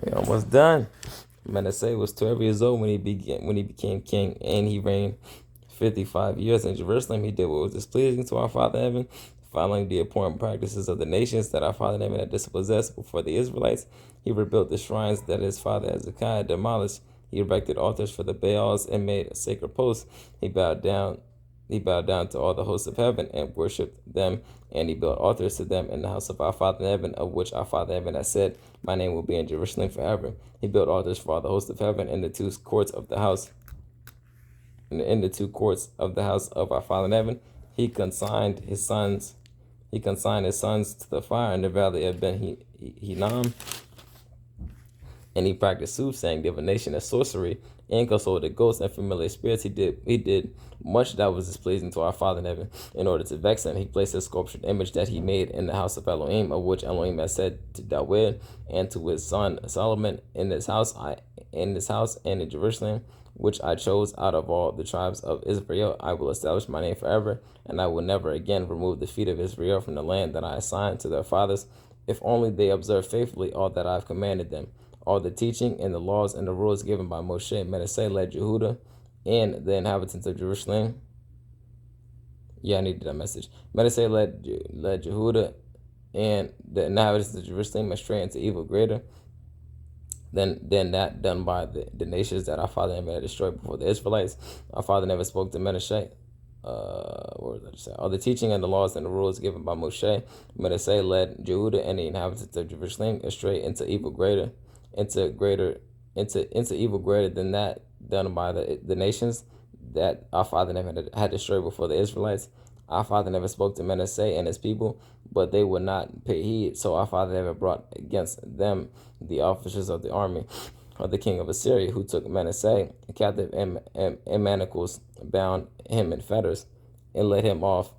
We're almost done. Manasseh was 12 years old when he became king, and he reigned 55 years in Jerusalem. He did what was displeasing to our Father in heaven, following the abhorrent practices of the nations that our Father in heaven had dispossessed before the Israelites. He rebuilt the shrines that his father Hezekiah had demolished. He erected altars for the Baals and made sacred posts. He bowed down he bowed down to all the hosts of heaven and worshipped them, and he built altars to them in the house of our Father in heaven, of which our Father in heaven has said, My name will be in Jerusalem forever. He built altars for all the hosts of heaven in the two courts of the house, of our Father in heaven. He consigned his sons. To the fire in the valley of Ben Hinnom, and he practiced soothsaying, divination, and sorcery, and consulted ghosts and familiar spirits. He did much that was displeasing to our Father in heaven. In order to vex him, he placed a sculptured image that he made in the house of Elohim, of which Elohim had said to David and to his son Solomon, in this house and in Jerusalem, which I chose out of all the tribes of Israel, I will establish my name forever, and I will never again remove the feet of Israel from the land that I assigned to their fathers, if only they observe faithfully all that I have commanded them. All the teaching and the laws and the rules given by Moshe, Manasseh led Jehuda and the inhabitants of Jerusalem. Yeah, I needed that message. Manasseh led Jehuda and the inhabitants of Jerusalem astray into evil greater than that done by the nations that our father never had destroyed before the Israelites. Our father never spoke to Manasseh. What was I say? All the teaching and the laws and the rules given by Moshe, Manasseh led Jehuda and the inhabitants of Jerusalem astray into evil greater than that done by the nations that our father never had destroyed before the Israelites. Our father never spoke to Manasseh and his people, but they would not pay heed. So our father never brought against them the officers of the army of the king of Assyria, who took Manasseh captive in manacles, bound him in fetters, and led him off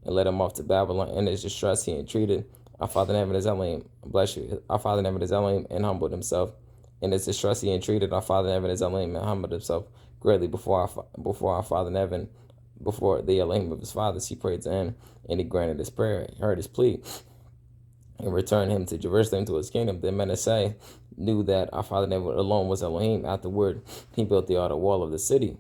to Babylon. In his distress, he entreated our father in heaven is Elohim. Bless you. Our father in heaven is Elohim, and humbled himself. In his distress, he entreated our father in heaven is Elohim, and humbled himself greatly before our father in heaven, before the Elohim of his fathers. He prayed to him, and he granted his prayer. He heard his plea, and returned him to Jerusalem, to his kingdom. Then Manasseh knew that our father in heaven alone was Elohim. Afterward, he built the outer wall of the city,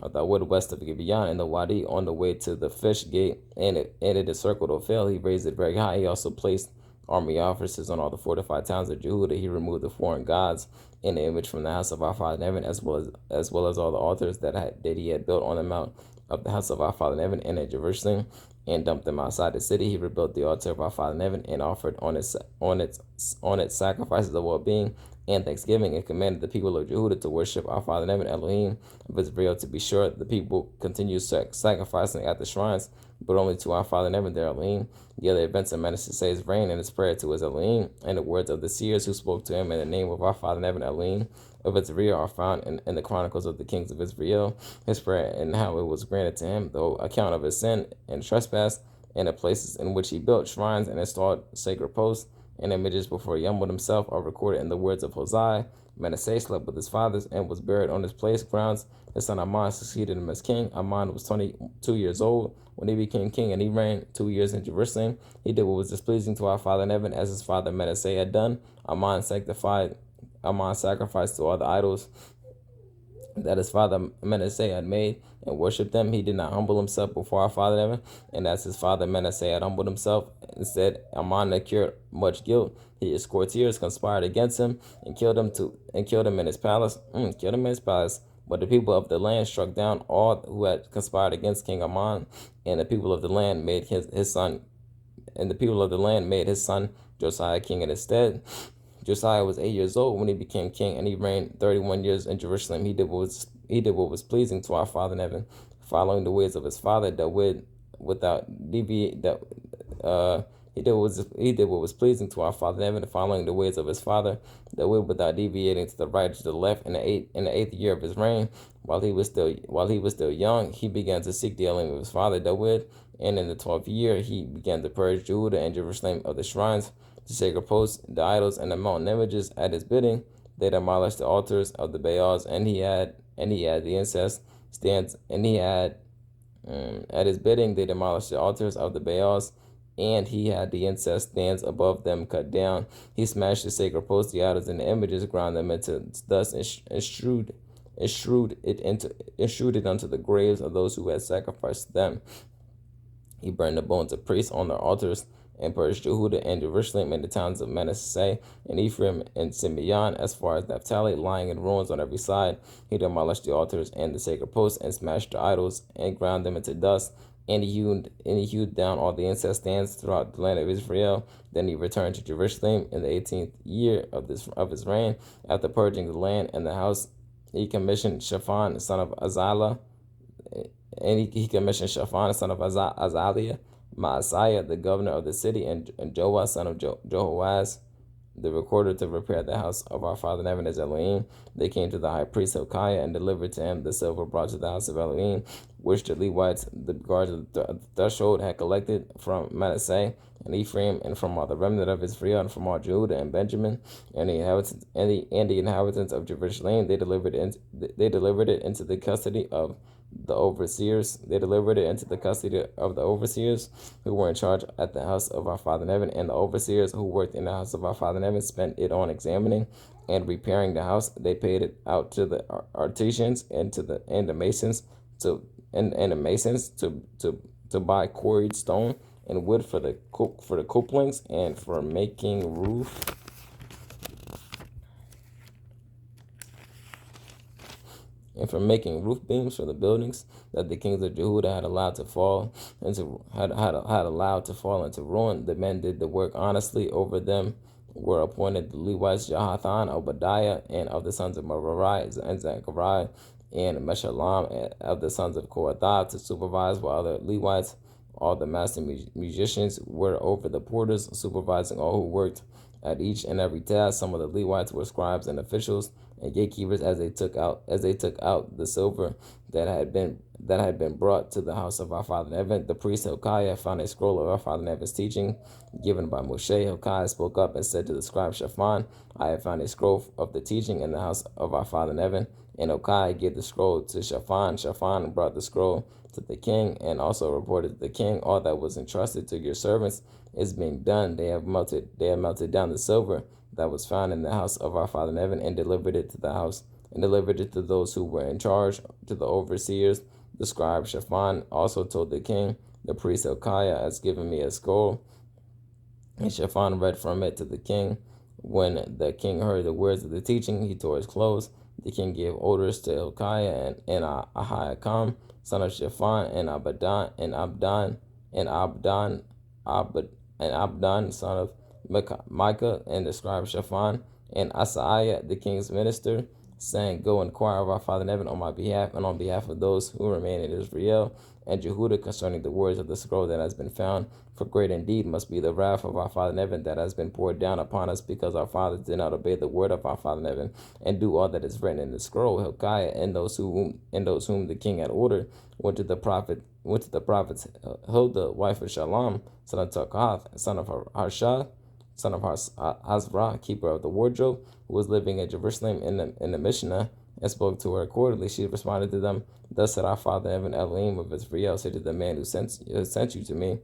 at the wood west of Gibeon, in the Wadi, on the way to the fish gate, and it encircled Ophel. He raised it very high. He also placed army officers on all the fortified towns of Jehuda. He removed the foreign gods in the image from the house of our father in heaven, as well as all the altars that he had built on the mount of the house of our father in heaven and at Jerusalem, and dumped them outside the city. He rebuilt the altar of our father in heaven and offered on its sacrifices of well-being and thanksgiving, and commanded the people of Jehuda to worship our Father in heaven, Elohim of Israel. To be sure, the people continued sacrificing at the shrines, but only to our Father in heaven, their Elohim. The other events of Manasseh's reign and his prayer to his Elohim, and the words of the seers who spoke to him in the name of our Father in heaven, Elohim of Israel, are found in the chronicles of the kings of Israel. His prayer and how it was granted to him, the account of his sin and trespass, and the places in which he built shrines and installed sacred posts and images before he humbled himself, are recorded in the words of Hosea. Manasseh slept with his fathers and was buried on his place grounds. His son Amon succeeded him as king. Amon was 22 years old when he became king, and he reigned 2 years in Jerusalem. He did what was displeasing to our Father in heaven, as his father Manasseh had done. Amon sacrificed to all the idols that his father Manasseh had made, and worshipped them. He did not humble himself before our Father in heaven, and as his father Manasseh had humbled himself. Instead, Amon incurred much guilt. His courtiers conspired against him and killed him in his palace. But the people of the land struck down all who had conspired against King Amon, and the people of the land made his son Josiah king in his stead. Josiah was 8 years old when he became king, and he reigned 31 years in Jerusalem. He did what was pleasing to our Father in heaven, following the ways of his father David without deviate. He did what was pleasing to our Father in heaven, following the ways of his father David without deviating to the right or to the left. In the eighth year of his reign, while he was still young, he began to seek the Elohim of his father David. And in the 12th year, he began to purge Judah and Jerusalem of the shrines, the sacred posts, the idols, and the mountain images. At his bidding, they demolished the altars of the Baals, and he had the incense stands, and he had at his bidding they demolished the altars of the Baals and he had the incense stands above them cut down. He smashed the sacred posts, the idols, and the images, ground them into dust, and strewed it unto the graves of those who had sacrificed them. He burned the bones of priests on their altars, and purged Jehudah and Jerusalem and the towns of Manasseh and Ephraim and Simeon as far as Naphtali, lying in ruins on every side. He demolished the altars and the sacred posts, and smashed the idols, and ground them into dust. And he hewed down all the incense stands throughout the land of Israel. Then he returned to Jerusalem in the 18th year of his reign. After purging the land and the house, he commissioned Shaphan, son of Azaliah, son of Azaliah, Maaseiah, the governor of the city, and Joah, son of Jehoaz, the recorder, to repair the house of our father in heaven as Elohim. They came to the high priest Hilkiah and delivered to him the silver brought to the house of Elohim, which the Levites, the guards of the threshold, had collected from Manasseh and Ephraim, and from all the remnant of Israel, and from all Judah and Benjamin, and the inhabitants of Jerusalem. They delivered it into the custody of the overseers. They delivered it into the custody of the overseers who were in charge at the house of our Father in heaven. And the overseers who worked in the house of our Father in heaven spent it on examining and repairing the house. They paid it out to the artisans and to the masons to buy quarried stone and wood for the couplings, and for making roof beams for the buildings that the kings of Jehudah had allowed to fall into ruin. The men did the work honestly. Over them were appointed the Levites Jahathan, Obadiah, and of the sons of Merari, and Zechariah, and Meshullam, of the sons of Kohath, to supervise, while the Levites, all the master musicians, were over the porters, supervising all who worked at each and every task. Some of the Levites were scribes and officials and gatekeepers, as they took out the silver that had been brought to the house of our Father in heaven. The priest Hilkiah found a scroll of our Father in heaven's teaching given by Moshe. Hilkiah spoke up and said to the scribe Shaphan, I have found a scroll of the teaching in the house of our Father in heaven. And Hilkiah gave the scroll to Shaphan. Shaphan brought the scroll to the king, and also reported to the king, all that was entrusted to your servants is being done. They have melted down the silver that was found in the house of our Father in heaven, and delivered it to those who were in charge, to the overseers. The scribe Shaphan also told the king, the priest Hilkiah has given me a scroll. And Shaphan read from it to the king. When the king heard the words of the teaching, he tore his clothes. The king gave orders to Hilkiah and Ahikam, son of Shaphan, and Abdan, son of Micah, and the scribe Shaphan, and Asaiah, the king's minister, saying, Go inquire of our Father in heaven on my behalf and on behalf of those who remain in Israel and Jehudah concerning the words of the scroll that has been found. For great indeed must be the wrath of our Father in heaven that has been poured down upon us, because our fathers did not obey the word of our Father in heaven and do all that is written in the scroll. Hilkiah and those whom the king had ordered went to the prophets Hildah, wife of Shalom, son of Tokhath, son of Harsha, son of Hazra, keeper of the wardrobe, who was living at Jerusalem in the Mishnah, and spoke to her accordingly. She responded to them, Thus said our Father in heaven, Elohim of Israel, say to the man who sent you to me,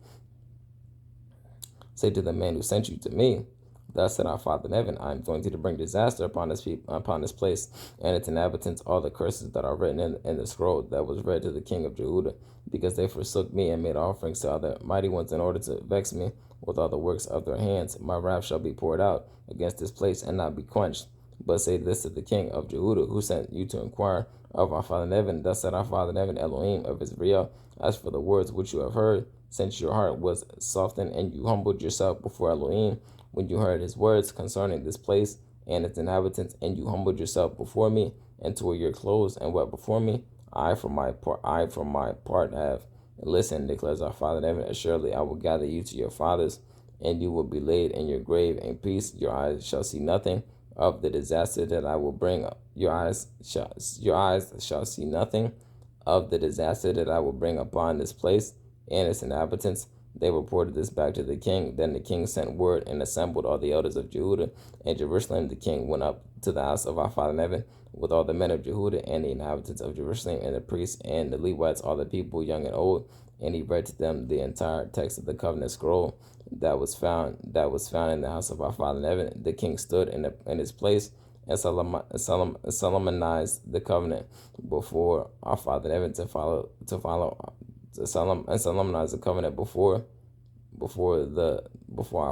Thus said our Father in heaven, I am going to bring disaster upon this place and its inhabitants, all the curses that are written in the scroll that was read to the king of Jehudah, because they forsook me and made offerings to other mighty ones in order to vex me with all the works of their hands. My wrath shall be poured out against this place and not be quenched. But say this to the king of Jehudah, who sent you to inquire of our Father in heaven. Thus said our Father in heaven, Elohim of Israel, as for the words which you have heard, since your heart was softened and you humbled yourself before Elohim, when you heard his words concerning this place and its inhabitants, and you humbled yourself before me, and tore your clothes and wept before me, I for my part have listened, declares our Father in heaven. Assuredly I will gather you to your fathers, and you will be laid in your grave in peace. Your eyes shall see nothing of the disaster that I will bring. Your eyes shall see nothing of the disaster that I will bring upon this place and its inhabitants. They reported this back to the king. Then the king sent word and assembled all the elders of Jehudah and Jerusalem. The king went up to the house of our Father in heaven with all the men of Jehudah and the inhabitants of Jerusalem and the priests and the Levites, all the people, young and old, and he read to them the entire text of the covenant scroll that was found in the house of our father in heaven. The king stood in his place and solemnized the covenant before our father in heaven to solemnize the covenant before our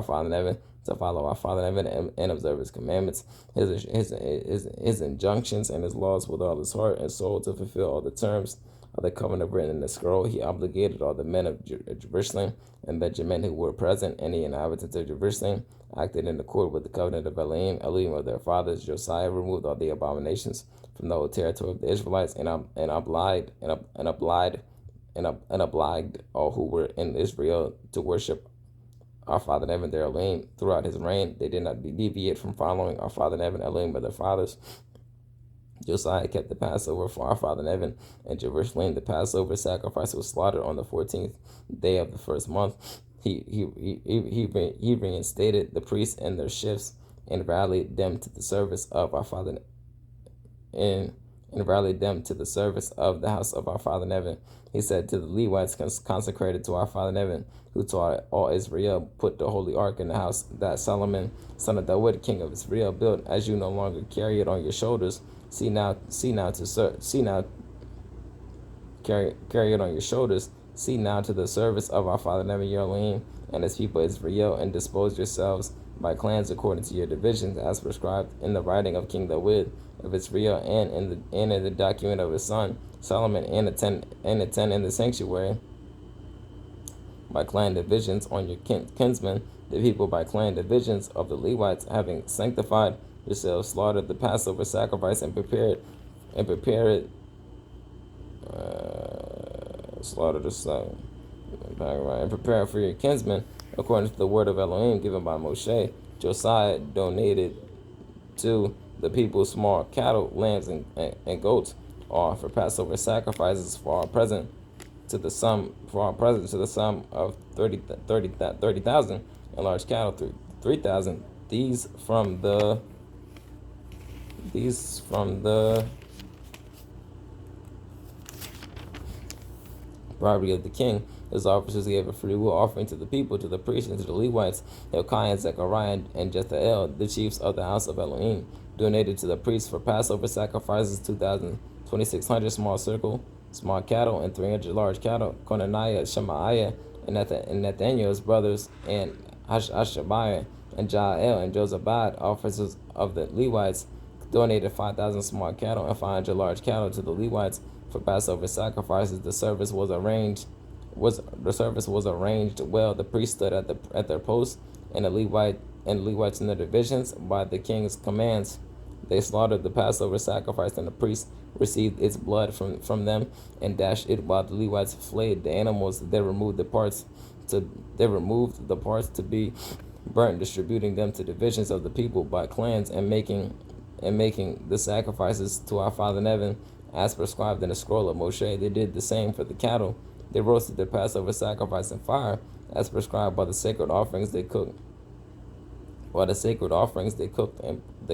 Father in heaven, to follow our Father in heaven and observe His commandments, his injunctions, and His laws with all his heart and soul, to fulfill all the terms of the covenant written in the scroll. He obligated all the men of Jerusalem and Benjamin who were present, and the inhabitants of Jerusalem acted in accord with the covenant of Elohim of their fathers. Josiah removed all the abominations from the whole territory of the Israelites and obliged all who were in Israel to worship our Father in heaven, their Elohim. Throughout his reign, they did not deviate from following our Father in heaven, Elohim of their fathers. Josiah kept the Passover for our Father in heaven in Jerusalem. The Passover sacrifice was slaughtered on the 14th day of the first month. He reinstated the priests in their shifts and rallied them to the service of our Father and rallied them to the service of the house of our Father in heaven. He said to the Levites consecrated to our Father in heaven, who taught all Israel, put the holy ark in the house that Solomon, son of David, king of Israel, built. As you no longer carry it on your shoulders, carry it on your shoulders. See now to the service of our Father in heaven, your Elohim, and his people Israel, and dispose yourselves by clans according to your divisions, as prescribed in the writing of King David of Israel, and in the document of his son Solomon, and attend in the sanctuary by clan divisions on your kinsmen, the people by clan divisions of the Levites, having sanctified yourselves, slaughtered the Passover sacrifice and prepared slaughtered the and prepare for your kinsmen according to the word of Elohim given by Moshe. Josiah donated to the people small cattle, lambs, and goats, all for Passover sacrifices for our present to the sum of 30,000, and large cattle 3,000. These from the property of the king. His officers gave a free will offering to the people, to the priests, and to the Levites, Hilkiah, Zechariah, and Jethael, the chiefs of the house of Elohim. Donated to the priests for Passover sacrifices 2,600 small cattle, and 300 large cattle. Conaniah, Shemaiah, and Nathaniel's brothers, and Hashabiah, and Jael, and Josabad, officers of the Levites, donated 5,000 small cattle and 500 large cattle to the Levites for Passover sacrifices. The service was arranged well. The priests stood at their posts, and the Levites in their divisions by the king's commands. They slaughtered the Passover sacrifice, and the priests received its blood from them and dashed it, while the Levites flayed the animals. They removed the parts to be burnt, distributing them to divisions of the people by clans, and making the sacrifices to our Father in heaven as prescribed in the scroll of Moshe. They did the same for the cattle. They roasted their Passover sacrifice in fire, as prescribed by the sacred offerings they cooked. They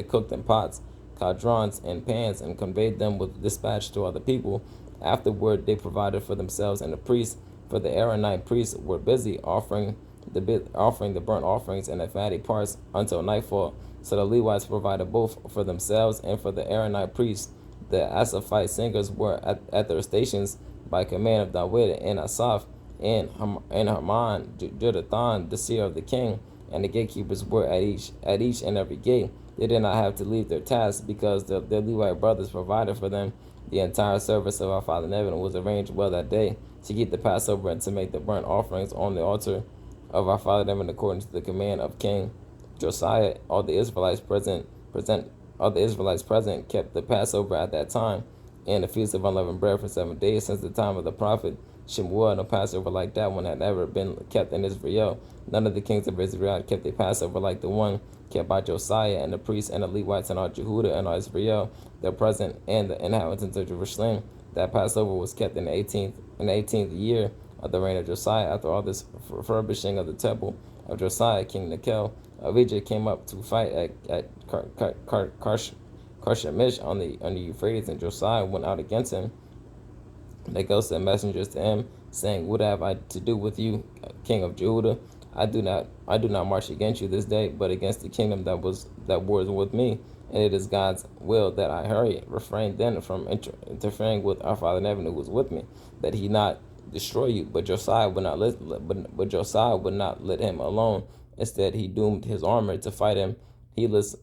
cooked in pots, cauldrons, and pans, and conveyed them with dispatch to other people. Afterward, they provided for themselves and the priests, for the Aaronite priests were busy offering the burnt offerings and the fatty parts until nightfall. So the Levites provided both for themselves and for the Aaronite priests. The Asaphite singers were at their stations by command of David and Asaph and Haman, Jeduthun, the seer of the king, and the gatekeepers were at each and every gate. They did not have to leave their tasks because their Levite brothers provided for them. The entire service of our Father in heaven was arranged well that day to keep the Passover and to make the burnt offerings on the altar of our Father in heaven according to the command of King Josiah. All the Israelites present kept the Passover at that time and the Feast of Unleavened Bread for 7 days. Since the time of the prophet Shemuel, no Passover like that one had ever been kept in Israel. None of the kings of Israel had kept a Passover like the one kept by Josiah, and the priests and the Levites and all Jehudah and all Israel, the present, and the inhabitants of Jerusalem. That Passover was kept in the 18th year of the reign of Josiah. After all this refurbishing of the temple of Josiah, King Necho of Egypt came up to fight at Carchemish on the Euphrates, and Josiah went out against him. Necho sent messengers to him saying, "What have I to do with you, King of Judah? I do not march against you this day, but against the kingdom that wars with me. And it is God's will that I hurry. Refrain then from interfering with our father Nevan, who was with me, that he not destroy you. But Josiah would not but Josiah would not let him alone. Instead, he doomed his armor to fight him, heedless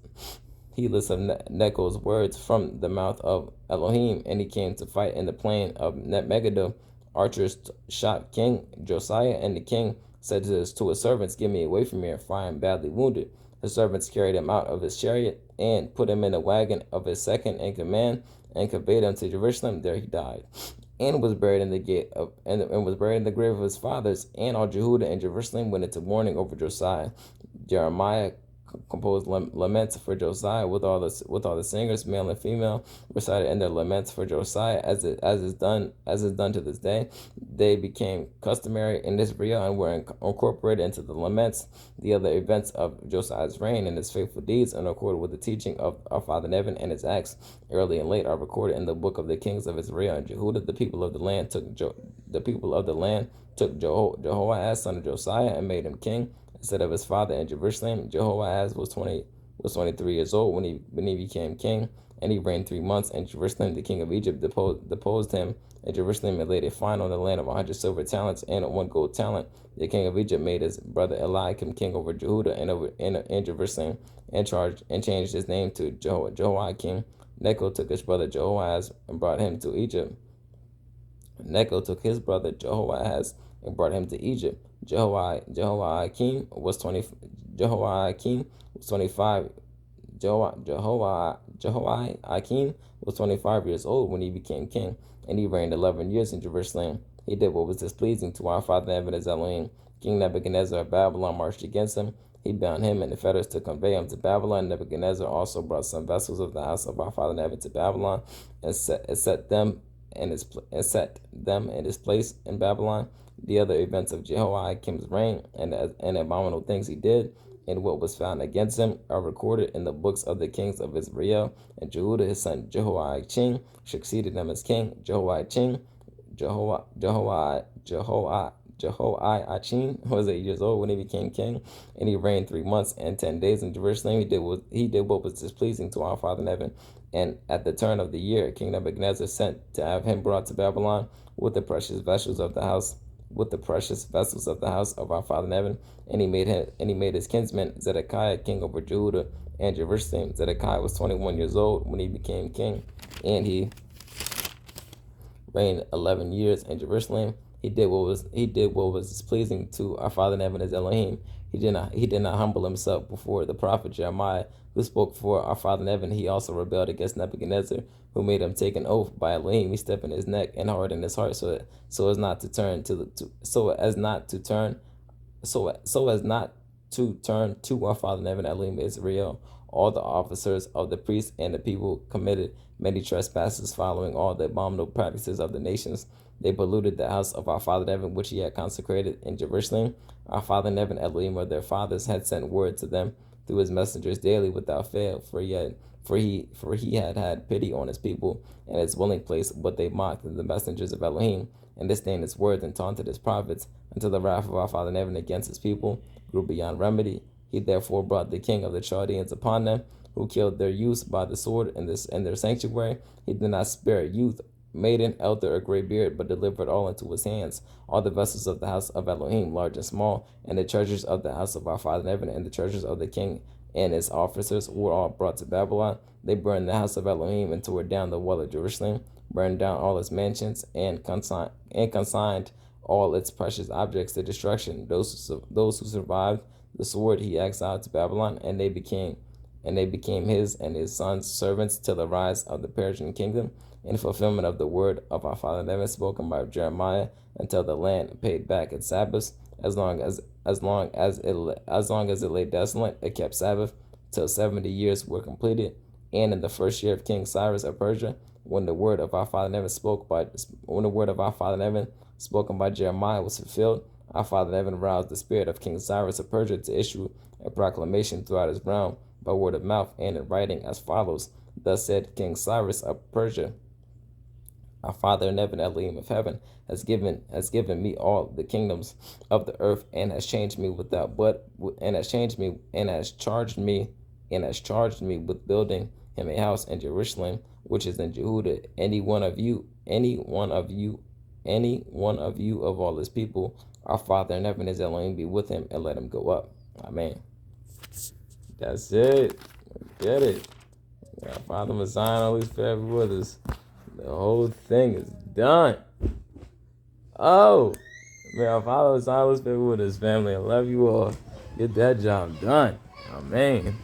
heedless of Necho's words from the mouth of Elohim, and he came to fight in the plain of Megiddo. Archers shot King Josiah, and the king said to his servants, "Get me away from here, for I am badly wounded." His servants carried him out of his chariot and put him in the wagon of his second in command and conveyed him to Jerusalem. There he died, and was buried in the gate of and was buried in the grave of his fathers. And all Jehudah and Jerusalem went into mourning over Josiah. Jeremiah composed laments for Josiah with all the singers, male and female, recited in their laments for Josiah, as is done to this day. They became customary in Israel and were incorporated into the laments. The other events of Josiah's reign and his faithful deeds, in accord with the teaching of our father Nevan and his acts, early and late, are recorded in the book of the kings of Israel and Jehudah. The people of the land took Jehoahaz, son of Josiah, and made him king instead of his father in Jerusalem. Jehoahaz was 23 years old when he became king, and he reigned 3 months in Jerusalem. The king of Egypt deposed him in Jerusalem and laid a fine on the land of 100 silver talents and 1 gold talent. The king of Egypt made his brother Eliakim king over Jehudah and over in Jerusalem, and changed his name to Jehoiakim. Necho took his brother Jehoahaz and brought him to Egypt. Necho took his brother Jehoahaz and brought him to Egypt. Jehoiakim was 25. Jehoiakim was 25 years old when he became king, and he reigned 11 years in Jerusalem. He did what was displeasing to our father Nebuchadnezzar Elohim. King Nebuchadnezzar of Babylon marched against him. He bound him in the fetters to convey him to Babylon. Nebuchadnezzar also brought some vessels of the house of our father Nebuchadnezzar to Babylon and set them in his place in Babylon. The other events of Jehoiakim's reign and abominable things he did, and what was found against him, are recorded in the books of the kings of Israel. And Jehudah, his son Jehoiachin, succeeded him as king. Jehoiachin was 8 years old when he became king, and he reigned 3 months and 10 days in Jerusalem. He did what was displeasing to our father Nevan. And at the turn of the year, King Nebuchadnezzar sent to have him brought to Babylon with the precious vessels of the house of our father Nevan. And he made his kinsman Zedekiah king over Judah and Jerusalem. Zedekiah was 21 years old when he became king, and he reigned 11 years in Jerusalem. He did what was displeasing to our father Nebuchadnezzar Elohim. He did not humble himself before the prophet Jeremiah, who spoke for our father Nebuchadnezzar. He also rebelled against Nebuchadnezzar, who made him take an oath by Elohim. He stepped in his neck and hardened his heart, so as not to turn to our father Nebuchadnezzar Elohim Israel. All the officers of the priests and the people committed many trespasses, following all the abominable practices of the nations. They polluted the house of our father Nebuchadnezzar, which he had consecrated in Jerusalem. Our father Nebuchadnezzar Elohim, or their fathers, had sent word to them through his messengers daily without fail, for he had pity on his people and his dwelling place, but they mocked the messengers of Elohim and disdained his words and taunted his prophets, until the wrath of our father Nebuchadnezzar against his people grew beyond remedy. He therefore brought the king of the Chaldeans upon them, who killed their youths by the sword in their sanctuary. He did not spare youth, maiden, elder, or gray beard, but delivered all into his hands, all the vessels of the house of Elohim, large and small, and the treasures of the house of our father Nebuchadnezzar, and the treasures of the king and his officers were all brought to Babylon. They burned the house of Elohim and tore down the wall of Jerusalem, burned down all its mansions, and consigned all its precious objects to destruction. Those who survived the sword he exiled to Babylon, and they became his and his sons' servants till the rise of the Persian kingdom, in fulfillment of the word of our father Nebuchadnezzar spoken by Jeremiah, until the land paid back its Sabbaths. As long as it lay desolate, it kept Sabbath till 70 years were completed. And in the first year of King Cyrus of Persia, when the word of our father Nebuchadnezzar spoken by Jeremiah was fulfilled, our father Nebuchadnezzar roused the spirit of King Cyrus of Persia to issue a proclamation throughout his realm by word of mouth and in writing as follows: Thus said King Cyrus of Persia, Our Father in heaven, Elohim of heaven, has given me all the kingdoms of the earth, and has changed me without but and has changed me and has charged me with building him a house in Jerusalem, which is in Jehudah. Any one of you of all his people, our Father in heaven is Elohim, be with him and let him go up. Amen. That's it. Get it. Our Father Messiah, always forever with us. The whole thing is done. Oh, man, our Father Messiah, always forever with us, family. I love you all. Get that job done. Amen.